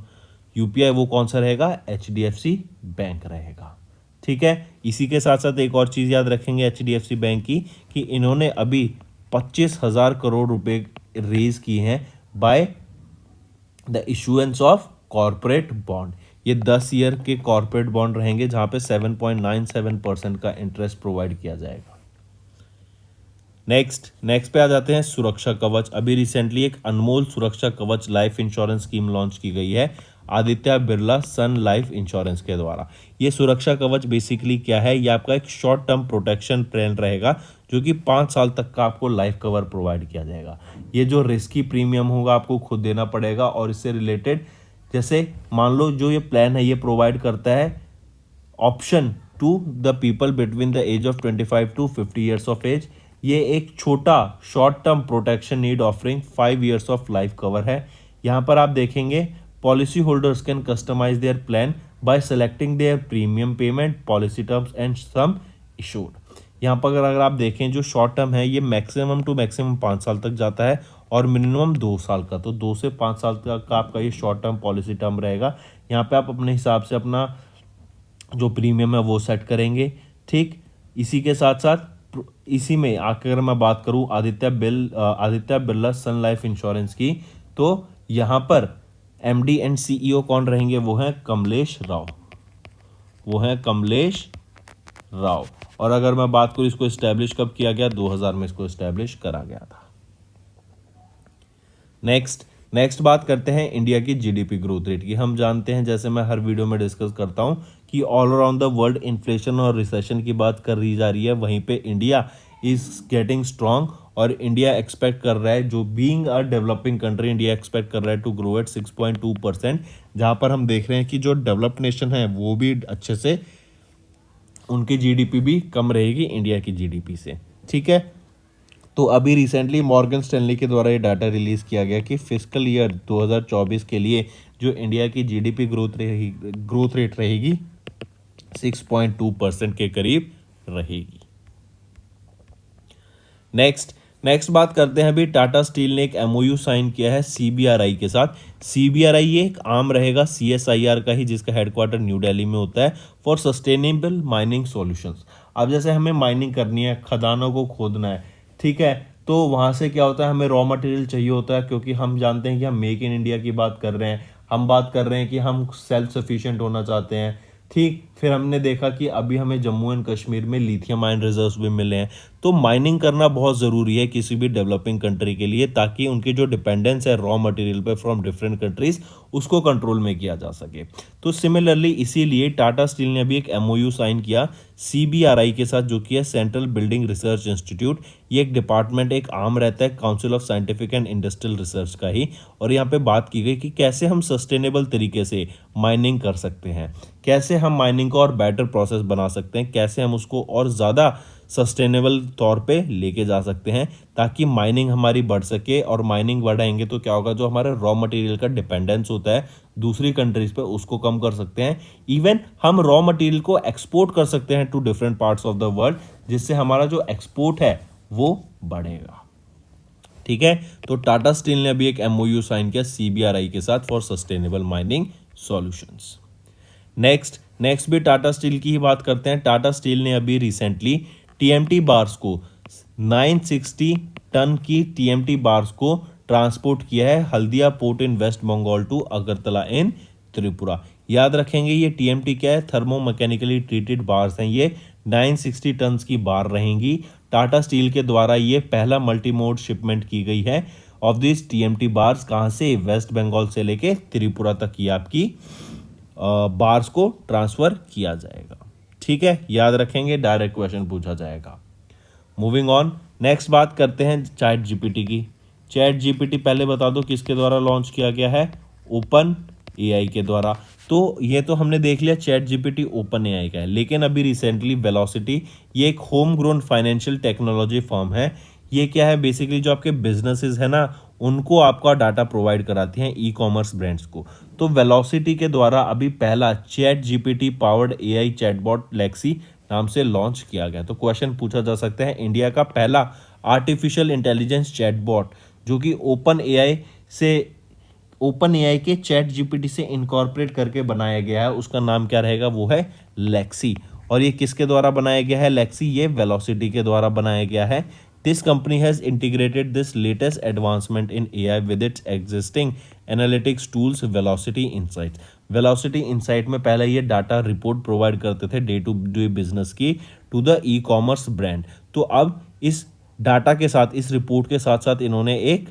UPI, वो कौन सा रहेगा? HDFC बैंक रहेगा। ठीक है, इसी के साथ साथ एक और चीज़ याद रखेंगे HDFC बैंक की कि इन्होंने अभी 25,000 करोड़ रुपए रेज किए हैं by the issuance of corporate bond, ये 10 ईयर के कॉरपोरेट बॉन्ड रहेंगे जहां पे 7.97% का इंटरेस्ट प्रोवाइड किया जाएगा। नेक्स्ट पे आ जाते हैं सुरक्षा कवच। अभी रिसेंटली एक अनमोल सुरक्षा कवच लाइफ इंश्योरेंस स्कीम लॉन्च की गई है Aditya Birla sun life insurance के द्वारा। ये सुरक्षा कवच बेसिकली क्या है, ये आपका एक शॉर्ट टर्म प्रोटेक्शन प्लान रहेगा जो कि 5 साल तक का आपको लाइफ कवर प्रोवाइड किया जाएगा। ये जो रिस्की प्रीमियम होगा आपको खुद देना पड़ेगा, और इससे रिलेटेड जैसे मान लो जो ये प्लान है ये प्रोवाइड करता है option to the people between the age of 25 to 50 years of age. ये एक छोटा short term protection need offering 5 years of life cover है। यहाँ पर आप देखेंगे policy holders can customize their plan by selecting their premium payment policy terms and sum issued. यहाँ पर अगर आप देखें जो शॉर्ट टर्म है ये मैक्सिमम टू मैक्सिमम 5 साल तक जाता है और मिनिमम 2 साल का, तो 2 से 5 साल तक का आपका ये शॉर्ट टर्म पॉलिसी टर्म रहेगा। यहाँ पे आप अपने हिसाब से अपना जो प्रीमियम है वो सेट करेंगे। ठीक, इसी के साथ साथ इसी में आकर अगर मैं बात करूं Aditya Birla sun life insurance की, तो यहां पर एमडी एंड सीईओ कौन रहेंगे, वो हैं कमलेश राव। और अगर मैं बात करूं इसको एस्टैब्लिश कब किया गया, 2000 में इसको एस्टैब्लिश करा गया था। नेक्स्ट बात करते हैं इंडिया की जीडीपी ग्रोथ रेट की। हम जानते हैं जैसे मैं हर वीडियो में डिस्कस करता हूं कि all around the world inflation और रिसेशन की बात कर रही जा रही है, वहीं पे इंडिया इज गेटिंग स्ट्रांग और इंडिया एक्सपेक्ट कर रहा है, जो being a developing country India expect कर रहा है टू ग्रो एट 6.2%, जहां पर हम देख रहे हैं कि जो डेवलप्ड नेशन है वो भी अच्छे से उनकी जीडीपी भी कम रहेगी इंडिया की जीडीपी से। ठीक है, तो अभी रिसेंटली मॉर्गन स्टैनली के द्वारा ये डाटा रिलीज किया गया कि फिस्कल ईयर 2024 के लिए जो इंडिया की जीडीपी ग्रोथ रेट रहेगी 6.2% के करीब रहेगी। नेक्स्ट बात करते हैं, अभी टाटा स्टील ने एक एमओयू साइन किया है सीबीआरआई के साथ। सीबीआरआई ये एक आर्म रहेगा सीएसआईआर का ही, जिसका हेडक्वार्टर न्यू दिल्ली में होता है, फॉर सस्टेनेबल माइनिंग सॉल्यूशंस। अब जैसे हमें माइनिंग करनी है, खदानों को खोदना है, ठीक है, तो वहाँ से क्या होता है, हमें रॉ मटेरियल चाहिए होता है, क्योंकि हम जानते हैं कि हम मेक इन इंडिया की बात कर रहे हैं, हम बात कर रहे हैं कि हम सेल्फ सफिशिएंट होना चाहते हैं। ठीक, फिर हमने देखा कि अभी हमें जम्मू एंड कश्मीर में लिथियम आयन रिजर्व्स भी मिले हैं, तो माइनिंग करना बहुत ज़रूरी है किसी भी डेवलपिंग कंट्री के लिए, ताकि उनकी जो डिपेंडेंस है रॉ मटेरियल पे फ्रॉम डिफरेंट कंट्रीज उसको कंट्रोल में किया जा सके। तो सिमिलरली इसीलिए टाटा स्टील ने अभी एक एमओयू साइन किया सीबीआरआई के साथ, जो कि है सेंट्रल बिल्डिंग रिसर्च इंस्टीट्यूट। ये एक डिपार्टमेंट, एक आर्म रहता है council of scientific and industrial research का ही, और यहाँ पे बात की गई कि कैसे हम सस्टेनेबल तरीके से माइनिंग कर सकते हैं, कैसे हम माइनिंग को और बेटर प्रोसेस बना सकते हैं, कैसे हम उसको और ज़्यादा सस्टेनेबल तौर पे लेके जा सकते हैं, ताकि माइनिंग हमारी बढ़ सके। और माइनिंग बढ़ाएंगे तो क्या होगा, जो हमारे रॉ मटेरियल का डिपेंडेंस होता है दूसरी कंट्रीज पे उसको कम कर सकते हैं। इवन हम रॉ मटेरियल को एक्सपोर्ट कर सकते हैं to different parts of the world, जिससे हमारा जो एक्सपोर्ट है वो बढ़ेगा। ठीक है, तो टाटा स्टील ने अभी एक एमओयू साइन किया सीबीआरआई के साथ for sustainable mining solutions. Next भी टाटा स्टील की ही बात करते हैं। टाटा स्टील ने अभी रिसेंटली टीएमटी बार्स को 960 टन की टीएमटी बार्स को ट्रांसपोर्ट किया है Haldia port in West Bengal to Agartala in Tripura. याद रखेंगे ये टीएमटी क्या है, थर्मो मैकेनिकली ट्रीटेड बार्स हैं। ये 960 टन की बार रहेंगी। टाटा स्टील के द्वारा ये पहला मल्टी मोड शिपमेंट की गई है ऑफ दिस टीएमटी बार्स। कहाँ से, वेस्ट बंगाल से लेके त्रिपुरा तक की आपकी बार्स को ट्रांसफर किया जाएगा। ठीक है, याद रखेंगे, डायरेक्ट क्वेश्चन पूछा जाएगा। मूविंग ऑन, नेक्स्ट बात करते हैं चैट जीपीटी की। चैट जीपीटी पहले बता दो किसके द्वारा लॉन्च किया गया है, ओपन एआई के द्वारा। तो ये तो हमने देख लिया चैट जीपीटी ओपन एआई का है, लेकिन अभी रिसेंटली वेलोसिटी, ये एक home grown financial technology firm है। ये क्या है, बेसिकली जो आपके बिजनेसेस है ना, उनको आपका डाटा प्रोवाइड कराती हैं ई कॉमर्स ब्रांड्स को। तो वेलोसिटी के द्वारा अभी पहला chat GPT powered AI chatbot Lexi नाम से लॉन्च किया गया। तो क्वेश्चन पूछा जा सकता है, इंडिया का पहला आर्टिफिशियल इंटेलिजेंस चैटबॉट जो कि ओपन एआई के चैट जीपीटी से इनकॉर्पोरेट करके बनाया गया है, उसका नाम क्या रहेगा, वो है लेक्सी। और ये किसके द्वारा बनाया गया है लेक्सी, ये वेलोसिटी के द्वारा बनाया गया है। This company has integrated this latest advancement in AI with its existing analytics tools Velocity Insights. Velocity Insight में पहले ये डाटा रिपोर्ट प्रोवाइड करते थे डे टू डे बिजनेस की to the e commerce brand. तो अब इस डाटा के साथ, इस रिपोर्ट के साथ साथ इन्होंने एक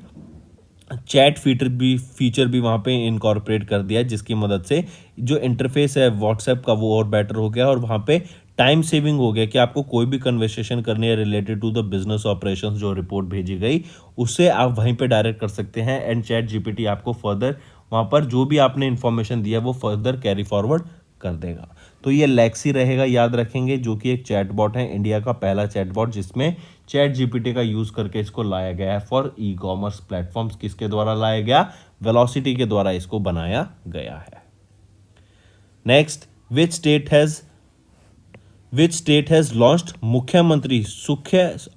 चैट फीचर भी वहाँ पे इनकॉर्पोरेट कर दिया है, जिसकी मदद से जो इंटरफेस है व्हाट्सएप का वो और बेटर हो गया और वहाँ पे टाइम सेविंग हो गया कि आपको कोई भी कन्वर्सेशन करनी है related to the business operations, जो रिपोर्ट भेजी गई उससे आप वहीं पे डायरेक्ट कर सकते हैं एंड चैट जीपीटी आपको फर्दर वहाँ पर जो भी आपने इन्फॉर्मेशन दिया वो फर्दर कैरी फॉरवर्ड कर देगा। तो ये लेक्सी रहेगा, याद रखेंगे, जो कि एक चैटबॉट है, इंडिया का पहला चैटबॉट जिसमें चैट जीपीटी का यूज करके इसको लाया गया है फॉर ई कॉमर्स प्लेटफॉर्म्स। किसके द्वारा लाया गया? वेलोसिटी के द्वारा इसको बनाया गया है। Next, which state has launched मुख्यमंत्री सुख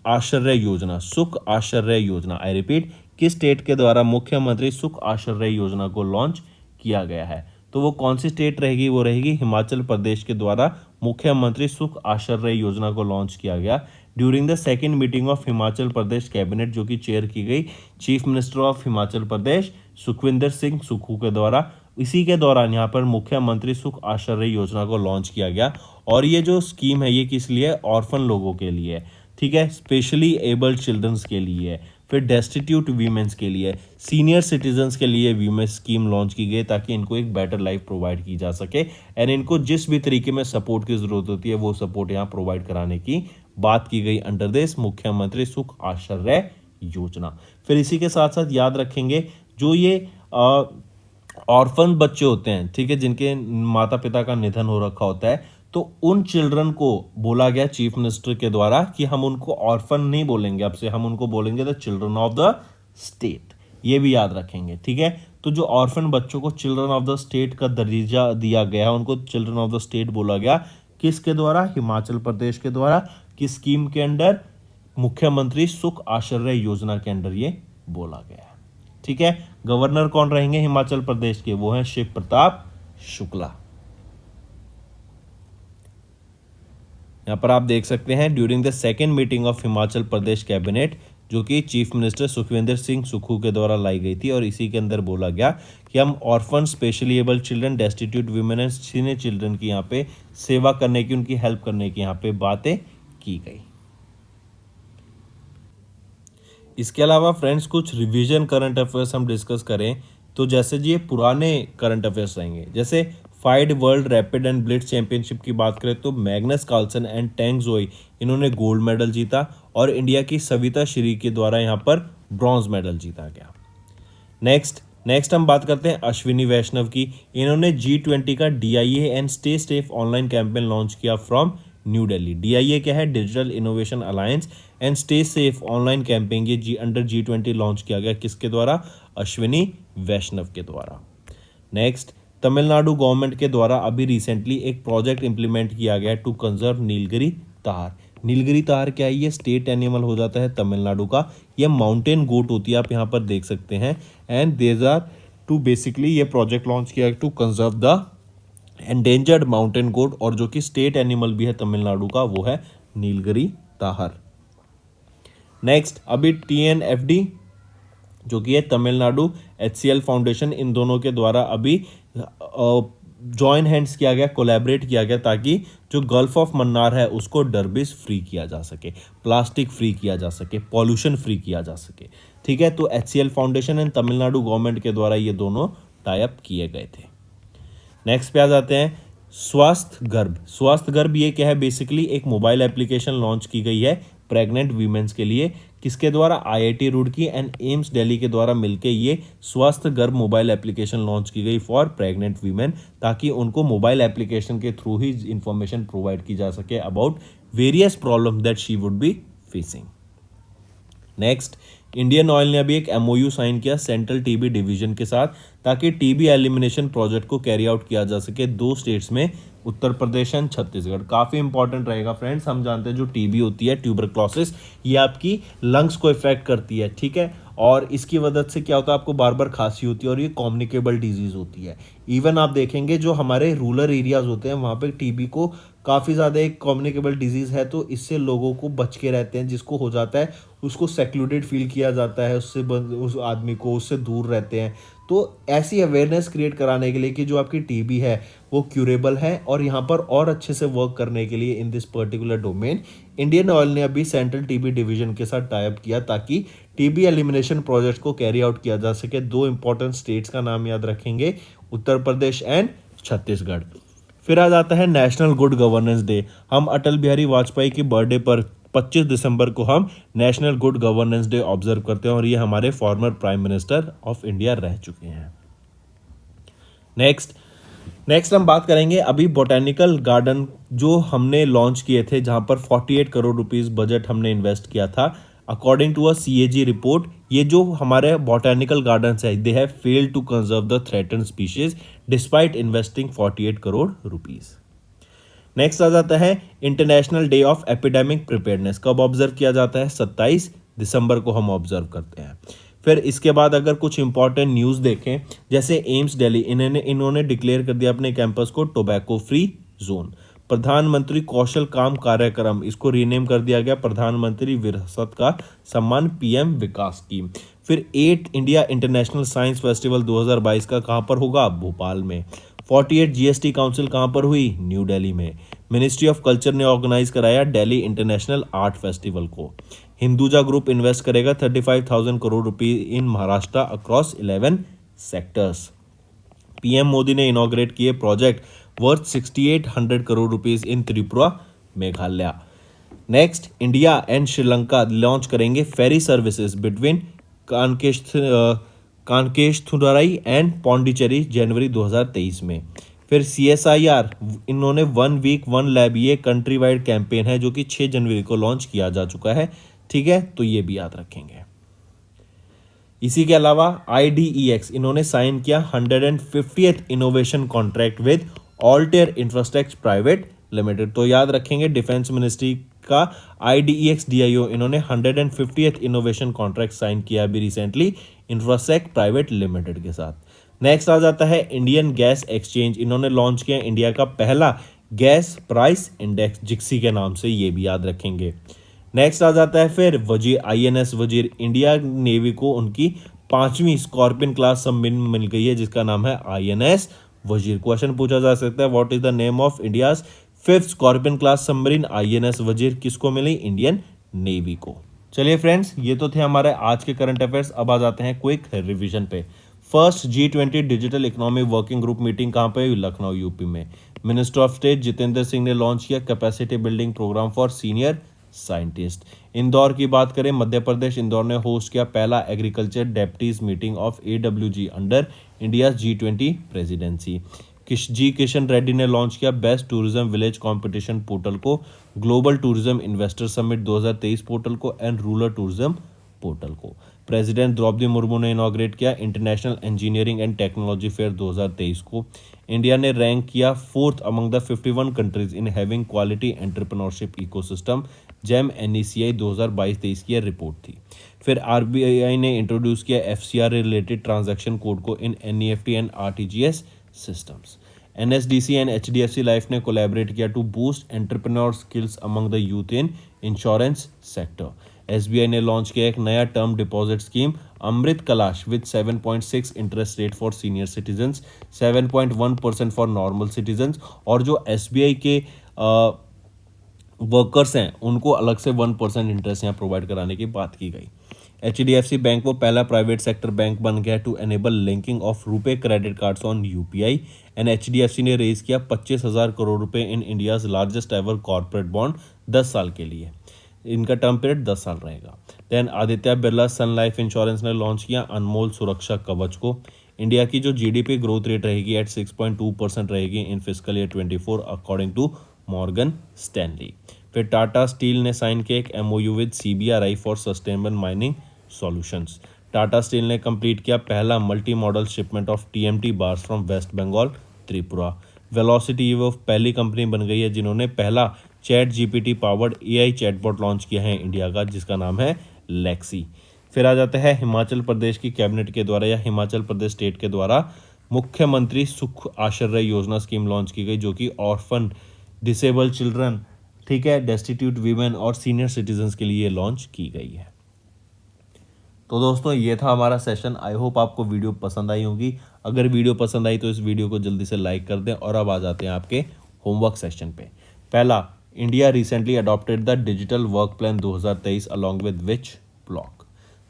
आश्रय योजना? सुख आश्रय योजना, आई रिपीट, किस स्टेट के द्वारा मुख्यमंत्री सुख आश्रय योजना को लॉन्च किया गया है? तो वो कौन सी स्टेट रहेगी? वो रहेगी हिमाचल प्रदेश के द्वारा मुख्यमंत्री सुख आश्रय योजना को लॉन्च किया गया during the second meeting of Himachal Pradesh cabinet, जो कि चेयर की गई chief minister of Himachal Pradesh Sukhvinder Singh Sukhu के द्वारा। इसी के दौरान यहाँ पर मुख्यमंत्री सुख आश्रय योजना को लॉन्च किया गया। और ये जो स्कीम है ये किस लिए? ऑर्फन लोगों के लिए, ठीक है, स्पेशली एबल्ड चिल्ड्रंस के लिए, फिर डेस्टिट्यूट वीमेंस के लिए, सीनियर सिटीजन्स के लिए वीमेन स्कीम लॉन्च की गई ताकि इनको एक बेटर लाइफ प्रोवाइड की जा सके एंड इनको जिस भी तरीके में सपोर्ट की जरूरत होती है वो सपोर्ट यहाँ प्रोवाइड कराने की बात की गई अंडर दिस मुख्यमंत्री सुख आश्रय योजना। फिर इसी के साथ साथ याद रखेंगे जो ये ऑर्फन बच्चे होते हैं, ठीक है, जिनके माता पिता का निधन हो रखा होता है, तो उन चिल्ड्रन को बोला गया चीफ मिनिस्टर के द्वारा कि हम उनको ऑर्फन नहीं बोलेंगे, अब से हम उनको बोलेंगे the children of the state. ये भी याद रखेंगे, ठीक है। तो जो ऑर्फन बच्चों को चिल्ड्रन ऑफ द स्टेट का दर्जा दिया गया, उनको चिल्ड्रन ऑफ द स्टेट बोला गया, किसके द्वारा? हिमाचल प्रदेश के द्वारा। किस स्कीम के अंडर? मुख्यमंत्री सुख आश्रय योजना के अंडर ये बोला गया है, ठीक है। गवर्नर कौन रहेंगे हिमाचल प्रदेश के? वो हैं शिव प्रताप शुक्ला। यहां पर आप देख सकते हैं during the second meeting of Himachal Pradesh cabinet, जो कि चीफ मिनिस्टर सुखविंदर सिंह सुक्खू के द्वारा लाई गई थी और इसी के अंदर बोला गया कि हम orphan, specially abled children, destitute women and senior children की यहाँ पे सेवा करने की, उनकी हेल्प करने की यहाँ पे बातें की गई। इसके अलावा फ्रेंड्स कुछ रिवीजन करंट अफेयर्स हम डिस्कस करें तो जैसे जी ये पुराने करंट अफेयर्स रहेंगे, जैसे FIDE world rapid and blitz championship की बात करें तो मैग्नस कार्लसन एंड टेंग जोई इन्होंने गोल्ड मेडल जीता और इंडिया की सविता श्री के द्वारा यहाँ पर ब्रॉन्ज मेडल जीता गया। नेक्स्ट हम बात करते हैं अश्विनी वैष्णव की। इन्होंने G20 का DIA and stay safe online campaign launch किया फ्रॉम न्यू दिल्ली। DIA क्या है? Digital innovation alliance and stay safe online campaign, ये अंडर G20 लॉन्च किया गया। किसके द्वारा? अश्विनी वैष्णव के द्वारा। नेक्स्ट, तमिलनाडु गवर्नमेंट के द्वारा अभी रिसेंटली एक प्रोजेक्ट इंप्लीमेंट किया गया टू कंजर्व नीलगिरी तार। नीलगिरी तार क्या है? ये स्टेट एनिमल हो जाता है तमिलनाडु का, ये माउंटेन गोट होती है, आप यहाँ पर देख सकते हैं। And there are two basically ये प्रोजेक्ट लॉन्च किया to conserve the endangered mountain goat, और जो कि स्टेट एनिमल भी है तमिलनाडु का, वो है नीलगिरी ताहर। नेक्स्ट, अभी TNFD जो कि है तमिलनाडु HCL फाउंडेशन, इन दोनों के द्वारा अभी जॉइन हैंड्स किया गया, कोलैबोरेट किया गया ताकि जो गल्फ ऑफ मन्नार है उसको डरबिस फ्री किया जा सके, प्लास्टिक फ्री किया जा सके, पॉल्यूशन फ्री किया जा सके, ठीक है। तो HCL foundation and Tamil Nadu government के द्वारा ये दोनों टाई अप किए गए थे। नेक्स्ट पे आ जाते हैं स्वास्थ्य गर्भ। स्वास्थ्य गर्भ ये क्या है? बेसिकली एक मोबाइल एप्लीकेशन लॉन्च की गई है प्रेग्नेंट वीमेंस के लिए। किसके द्वारा? IIT Roorkee and AIIMS Delhi के द्वारा मिलकर ये स्वास्थ्य गर्भ मोबाइल एप्लीकेशन लॉन्च की गई फॉर प्रेग्नेंट वीमेन, ताकि उनको मोबाइल एप्लीकेशन के थ्रू ही इंफॉर्मेशन प्रोवाइड की जा सके about various problem that she would be facing. Next, Indian oil ने अभी एक MOU साइन किया सेंट्रल TB डिवीजन के साथ, ताकि TB एलिमिनेशन प्रोजेक्ट को कैरी आउट किया जा सके 2 स्टेट्स में, उत्तर प्रदेश एंड छत्तीसगढ़। काफ़ी इंपॉर्टेंट रहेगा फ्रेंड्स। हम जानते हैं जो TB होती है, ट्यूबरक्लोसिस, ये आपकी लंग्स को इफेक्ट करती है, ठीक है, और इसकी वजह से क्या होता है? आपको बार बार खांसी होती है और ये कम्युनिकेबल डिजीज होती है। इवन आप देखेंगे जो हमारे रूरल एरियाज होते हैं वहाँ पे TB को काफ़ी ज़्यादा एक कम्युनिकेबल डिजीज़ है, तो इससे लोगों को बच के रहते हैं। जिसको हो जाता है उसको सेक्लूडेड फील किया जाता है, उस आदमी को उससे दूर रहते हैं। तो ऐसी अवेयरनेस क्रिएट कराने के लिए कि जो आपकी टीबी है वो क्यूरेबल है, और यहाँ पर और अच्छे से वर्क करने के लिए in this particular domain Indian oil ने अभी सेंट्रल टीबी डिवीजन के साथ टाई अप किया, ताकि टीबी एलिमिनेशन प्रोजेक्ट को कैरी आउट किया जा सके। दो इंपॉर्टेंट स्टेट्स का नाम याद रखेंगे, उत्तर प्रदेश एंड छत्तीसगढ़। फिर आ जाता है नेशनल गुड गवर्नेंस डे। हम अटल बिहारी वाजपेयी की बर्थडे पर 25 दिसंबर को हम national good governance day observe करते हैं, और ये हमारे former prime minister of India रह चुके हैं। नेक्स्ट हम बात करेंगे अभी बोटेनिकल गार्डन जो हमने लॉन्च किए थे, जहां पर 48 करोड़ रुपीस बजट हमने इन्वेस्ट किया था। According to a CAG report, ये जो हमारे बोटेनिकल गार्डन्स है, they have failed to conserve the threatened species despite investing 48 crore rupees. Next आ जाता है international day of epidemic preparedness. कब ऑब्जर्व किया जाता है? 27 दिसंबर को हम ऑब्जर्व करते हैं। फिर इसके बाद अगर कुछ इंपॉर्टेंट न्यूज़ देखें, जैसे एम्स दिल्ली इन्होंने डिक्लेयर कर दिया अपने कैंपस को टोबैको फ्री जोन। प्रधानमंत्री कौशल काम कार्यक्रम, इसको रीनेम कर दिया गया प्रधानमंत्री विरासत का सम्मान, पीएम विकास स्कीम। फिर 8 इंडिया इंटरनेशनल साइंस फेस्टिवल 2022 का कहाँ पर होगा? भोपाल में। 48 जीएसटी काउंसिल कहाँ पर हुई? न्यू दिल्ली में। मिनिस्ट्री ऑफ कल्चर ने ऑर्गेनाइज कराया दिल्ली इंटरनेशनल आर्ट फेस्टिवल को। हिंदुजा ग्रुप इन्वेस्ट करेगा 35,000 करोड़ रुपीज इन Maharashtra across 11 sectors. PM Modi ने इनॉग्रेट किए project worth 6800 crore rupees in Tripura, Meghalaya. Next, India and Sri Lanka launch करेंगे फेरी सर्विसेज बिटवीन कानकेशथुराई एंड पौंडीचेरी जनवरी 2023 में। फिर सीएसआईआर, इन्होंने 1 वीक 1 लैब, ये कंट्री वाइड कैंपेन है जो कि 6 जनवरी को लॉन्च किया जा चुका है। ठीक है, तो ये भी याद रखेंगे। इसी के अलावा IDEX, इन्होंने साइन किया 150th innovation contract with Altair infrastructure private limited. तो याद रखेंगे डिफेंस मिनिस्ट्री का IDEX DIO, इन्होंने 150th इनोवेशन कॉन्ट्रैक्ट साइन किया अभी रिसेंटली इंफ्रासेक प्राइवेट लिमिटेड के साथ। नेक्स्ट आ जाता है इंडियन गैस एक्सचेंज, इन्होंने लॉन्च किया इंडिया का पहला गैस प्राइस इंडेक्स जिक्सी के नाम से, ये भी याद रखेंगे। नेक्स्ट आ जाता है फिर वजीर, INS वजीर, इंडिया नेवी को उनकी 5वीं स्कॉर्पियन क्लास सबमरीन मिल गई है जिसका नाम है INS वजीर। क्वेश्चन पूछा जा सकता है, what is the name of India's 5th scorpion class submarine? INS वजीर। किसको मिली? इंडियन नेवी को। चलिए फ्रेंड्स, ये तो थे हमारे आज के करंट अफेयर्स। अब आ जाते हैं क्विक रिवीजन पे। First G20 digital economy working group meeting कहाँ पे? लखनऊ यूपी में। Minister of state Jitendra Singh ने लॉन्च किया capacity building program for senior scientist. Indore की बात करें, मध्य प्रदेश, इंदौर ने होस्ट किया पहला agriculture deputies meeting of AWG under India G20 presidency. Kishan Reddy ने लॉन्च किया best tourism village competition portal को, global tourism investor summit 2023 portal को एंड रूरल टूरिज्म पोर्टल को। प्रेसिडेंट द्रौपदी मुर्मू ने इनॉग्रेट किया international engineering and technology fair 2023 को। India ने rank किया 4th among the 51 countries in having quality entrepreneurship ecosystem, GEM NECI 2022-23 की report थी। फिर RBI ने इंट्रोड्यूस किया FCR रिलेटेड ट्रांजैक्शन कोड को in NEFT and RTGS systems. NSDC and HDFC life ने कोलैबोरेट किया to boost entrepreneur skills among the youth in insurance sector. SBI ने launch किया एक नया term deposit scheme Amrit Kalash with 7.6 interest rate for senior citizens, 7.1% for normal citizens, और जो SBI के workers हैं उनको अलग से 1% इंटरेस्ट यहाँ प्रोवाइड कराने की बात की गई। HDFC बैंक वो पहला प्राइवेट सेक्टर बैंक बन गया to enable linking of RuPay credit cards on UPI, and HDFC ने रेज किया 25,000 करोड़ रुपए in India's largest ever corporate bond 10 साल के लिए। इनका टर्म पीरियड 10 साल रहेगा। Then Aditya Birla sun life insurance ने लॉन्च किया अनमोल सुरक्षा कवच को। इंडिया की जो GDP ग्रोथ रेट रहेगी एट 6.2% रहेगी in fiscal year 24 according to Morgan Stanley. फिर टाटा स्टील ने साइन किया एक MOU with CBRI for sustainable mining solutions. Tata steel ने कंप्लीट किया पहला multi modal shipment of TMT bars from West Bengal Tripura. Velocity वो पहली कंपनी बन गई है जिन्होंने पहला ChatGPT powered AI chatbot launch किया है इंडिया का, जिसका नाम है लेक्सी। फिर आ जाता है हिमाचल प्रदेश की कैबिनेट के द्वारा या हिमाचल प्रदेश स्टेट के द्वारा मुख्यमंत्री सुख आश्रय योजना स्कीम लॉन्च की गई, जो कि ऑर्फन डिसेबल्ड चिल्ड्रन, ठीक है, डेस्टिट्यूट वीमेन और सीनियर सिटीजन्स के लिए लॉन्च की गई है। तो दोस्तों ये था हमारा सेशन। आई होप आपको वीडियो पसंद आई होगी। अगर वीडियो पसंद आई तो इस वीडियो को जल्दी से लाइक कर दें। और अब आ जाते हैं आपके होमवर्क सेशन पे। पहला, India recently adopted the digital work plan 2023 along with which block.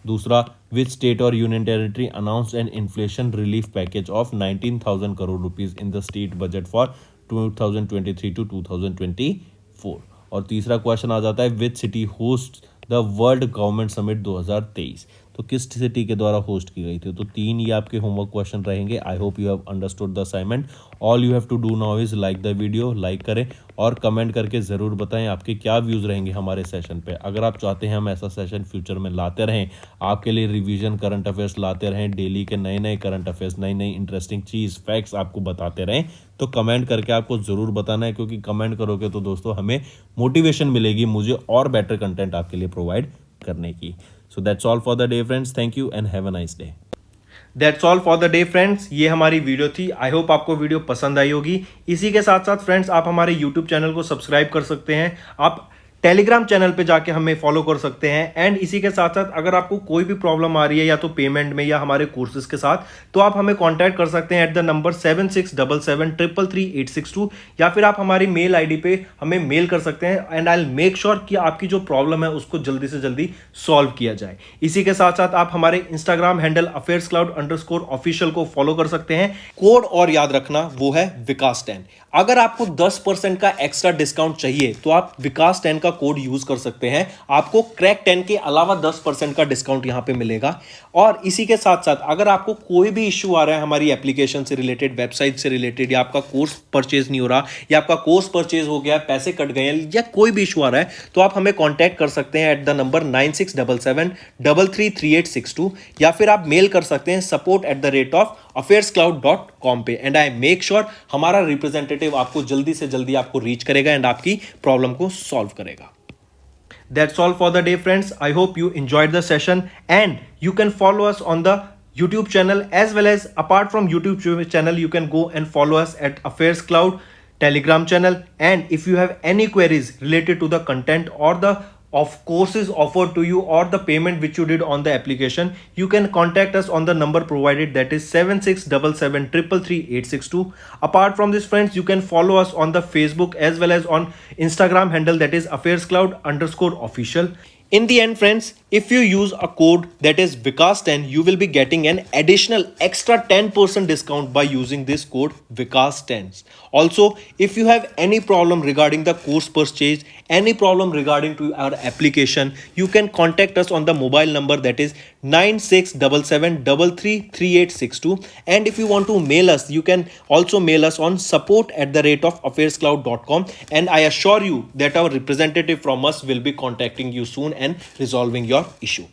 दूसरा, विच स्टेट और union territory announced an inflation relief package of 19,000 crore rupees in the state budget for 2023 to 2024। और तीसरा क्वेश्चन आ जाता है, which city host the world government summit 2023। तो किस city के द्वारा होस्ट की गई थी। तो 3 ये आपके होमवर्क क्वेश्चन रहेंगे। I hope you have understood the assignment. All you have to do now is like the video, like करें और कमेंट करके ज़रूर बताएं आपके क्या व्यूज़ रहेंगे हमारे सेशन पे। अगर आप चाहते हैं हम ऐसा सेशन फ्यूचर में लाते रहें, आपके लिए रिवीजन करंट अफेयर्स लाते रहें, डेली के नए नए करंट अफेयर्स, नई नई इंटरेस्टिंग चीज़ फैक्ट्स आपको बताते रहें, तो कमेंट करके आपको ज़रूर बताना है, क्योंकि कमेंट करोगे तो दोस्तों हमें मोटिवेशन मिलेगी मुझे और बेटर कंटेंट आपके लिए प्रोवाइड करने की। So that's all for the day friends. Thank you and have a nice day. That's all for the day friends. ये हमारी वीडियो थी। आई होप आपको वीडियो पसंद आई होगी। इसी के साथ साथ फ्रेंड्स आप हमारे यूट्यूब चैनल को सब्सक्राइब कर सकते हैं। आप टेलीग्राम चैनल पे जाके हमें फॉलो कर सकते हैं। एंड इसी के साथ साथ अगर आपको कोई भी प्रॉब्लम आ रही है या तो पेमेंट में या हमारे कोर्सेज के साथ, तो आप हमें कांटेक्ट कर सकते हैं एट द नंबर 7677333862, या फिर आप हमारी मेल आईडी पे हमें मेल कर सकते हैं। And I will make sure कि आपकी जो प्रॉब्लम है उसको जल्दी से जल्दी सॉल्व किया जाए। इसी के साथ साथ आप हमारे इंस्टाग्राम हैंडल affairscloud_official को फॉलो कर सकते हैं। कोड और याद रखना, वो है विकास10। अगर आपको 10% का एक्स्ट्रा डिस्काउंट चाहिए तो आप विकास10 का कोड यूज कर सकते हैं। आपको क्रैक 10 के अलावा 10% का डिस्काउंट यहां पे मिलेगा। और इसी के साथ साथ अगर आपको कोई भी इश्यू आ रहा है हमारी एप्लीकेशन से रिलेटेड, वेबसाइट से रिलेटेड, या आपका कोर्स परचेज नहीं हो रहा, या आपका कोर्स परचेज हो गया, पैसे कट गए हैं, या कोई भी इशू आ रहा है, तो आप हमें कॉन्टैक्ट कर सकते हैं एट द नंबर 9677333862, या फिर आप मेल कर सकते हैं support@affairscloud.com पे। एंड आई मेक श्योर हमारा रिप्रेजेंटेटिव आपको जल्दी से जल्दी आपको रीच करेगा एंड आपकी प्रॉब्लम को सॉल्व करेगा। That's all for the day friends. I hope you enjoyed the session and you can follow us on the YouTube channel, as well as apart from YouTube channel you can go and follow us at Affairs Cloud Telegram channel. And if you have any queries related to the content or the of courses offered to you or the payment which you did on the application, you can contact us on the number provided, that is 7677333862. Apart from this friends, you can follow us on the Facebook as well as on Instagram handle, that is affairscloud_official. In the end friends, if you use a code that is Vikas10, you will be getting an additional extra 10% discount by using this code Vikas10. Also, if you have any problem regarding the course purchase, any problem regarding to our application, you can contact us on the mobile number, that is 9677333862. And if you want to mail us, you can also mail us on support@affairscloud.com, and I assure you that our representative from us will be contacting you soon and resolving your issue.